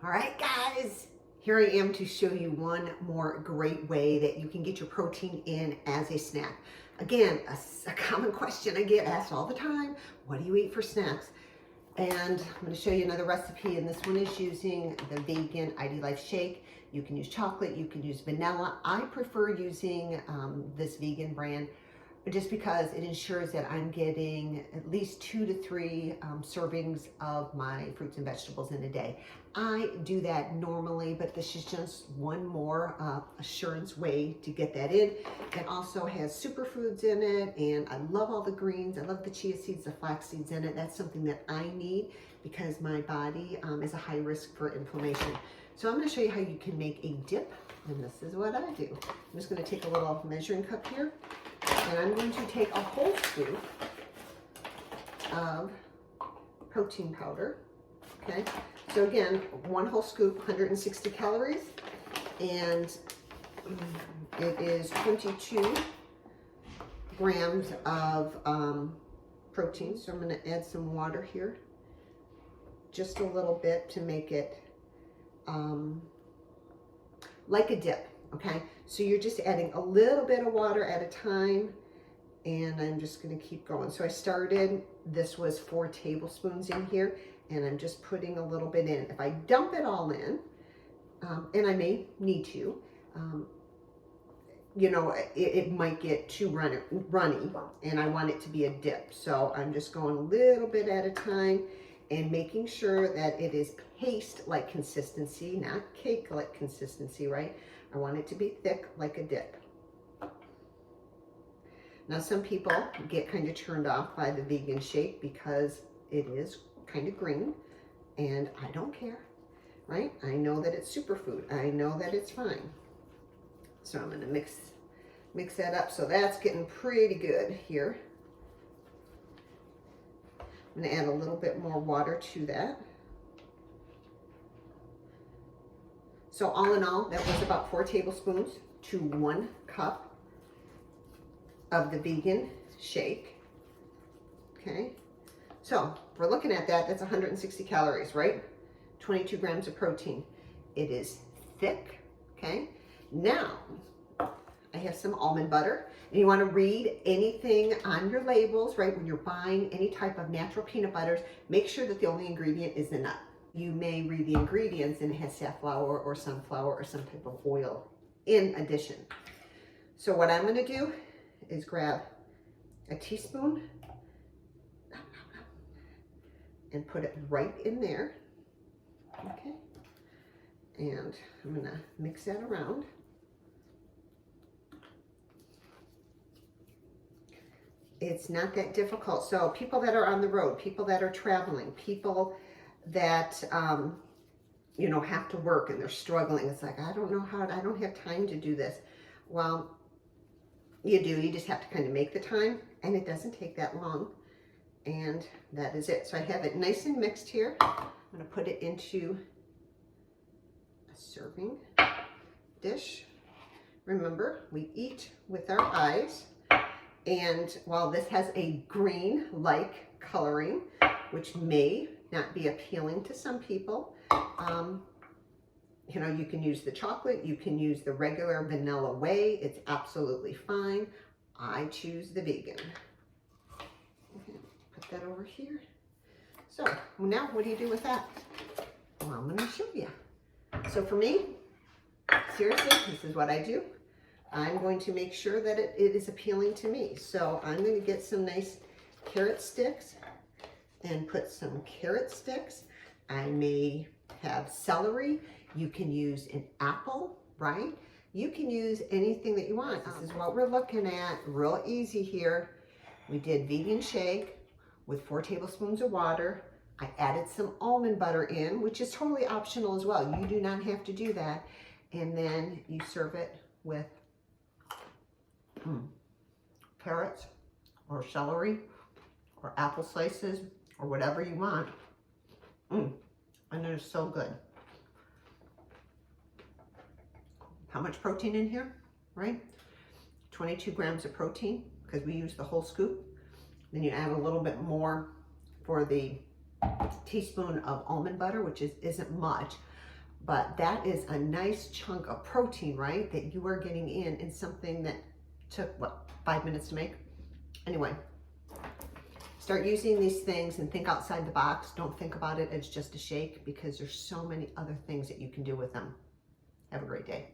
All right, guys, here I am to show you one more great way that you can get your protein in as a snack. Again, a common question I get asked all the time: what do you eat for snacks? And I'm going to show you another recipe, and this one is using the vegan ID Life shake. You can use chocolate, you can use vanilla. I prefer using this vegan brand just because it ensures that I'm getting at least 2 to 3 servings of my fruits and vegetables in a day. I do that normally, but this is just one more assurance way to get that in. It also has superfoods in it, and I love all the greens. I love the chia seeds, the flax seeds in it. That's something that I need because my body is a high risk for inflammation. So I'm going to show you how you can make a dip, and this is what I do. I'm just going to take a little measuring cup here, and I'm going to take a whole scoop of protein powder. Okay, so again, 1 whole scoop, 160 calories, and it is 22 grams of protein. So I'm going to add some water here, just a little bit to make it like a dip. Okay, so you're just adding a little bit of water at a time, and I'm just going to keep going. So I started, this was 4 tablespoons in here, and I'm just putting a little bit in. If I dump it all in, and I may need to, you know, it might get too runny, and I want it to be a dip. So I'm just going a little bit at a time and making sure that it is paste-like consistency, not cake-like consistency, right? I want it to be thick like a dip. Now, some people get kind of turned off by the vegan shake because it is kind of green, and I don't care, right? I know that it's superfood. I know that it's fine. So I'm going to mix that up. So that's getting pretty good here. I'm going to add a little bit more water to that. So all in all, that was about 4 tablespoons to 1 cup of the vegan shake. Okay, so if we're looking at that, that's 160 calories, right? 22 grams of protein. It is thick. Okay, now I have some almond butter, and you want to read anything on your labels, right? When you're buying any type of natural peanut butters, make sure that the only ingredient is the nut. You may read the ingredients and it has safflower or sunflower or some type of oil in addition. So what I'm going to do is grab a teaspoon and put it right in there. Okay, and I'm going to mix that around. It's not that difficult. So people that are on the road, people that are traveling, people that you know, have to work and they're struggling, it's like, I don't know how, I don't have time to do this. Well, you do. You just have to kind of make the time, and it doesn't take that long, and that is it. So I have it nice and mixed here. I'm going to put it into a serving dish. Remember, we eat with our eyes. And while this has a green-like coloring, which may not be appealing to some people, you know, you can use the chocolate, you can use the regular vanilla way. It's absolutely fine. I choose the vegan. Okay, put that over here. So now what do you do with that? Well, I'm going to show you. So for me, seriously, this is what I do. I'm going to make sure that it is appealing to me. So I'm going to get some nice carrot sticks and put some carrot sticks. I may have celery. You can use an apple, right? You can use anything that you want. This is what we're looking at. Real easy here. We did vegan shake with 4 tablespoons of water. I added some almond butter in, which is totally optional as well. You do not have to do that. And then you serve it with carrots or celery or apple slices or whatever you want. And it is so good. How much protein in here, right? 22 grams of protein, because we use the whole scoop. Then you add a little bit more for the teaspoon of almond butter, which isn't much. But that is a nice chunk of protein, right? That you are getting in something that took, what, 5 minutes to make? Anyway, start using these things and think outside the box. Don't think about it as just a shake, because there's so many other things that you can do with them. Have a great day.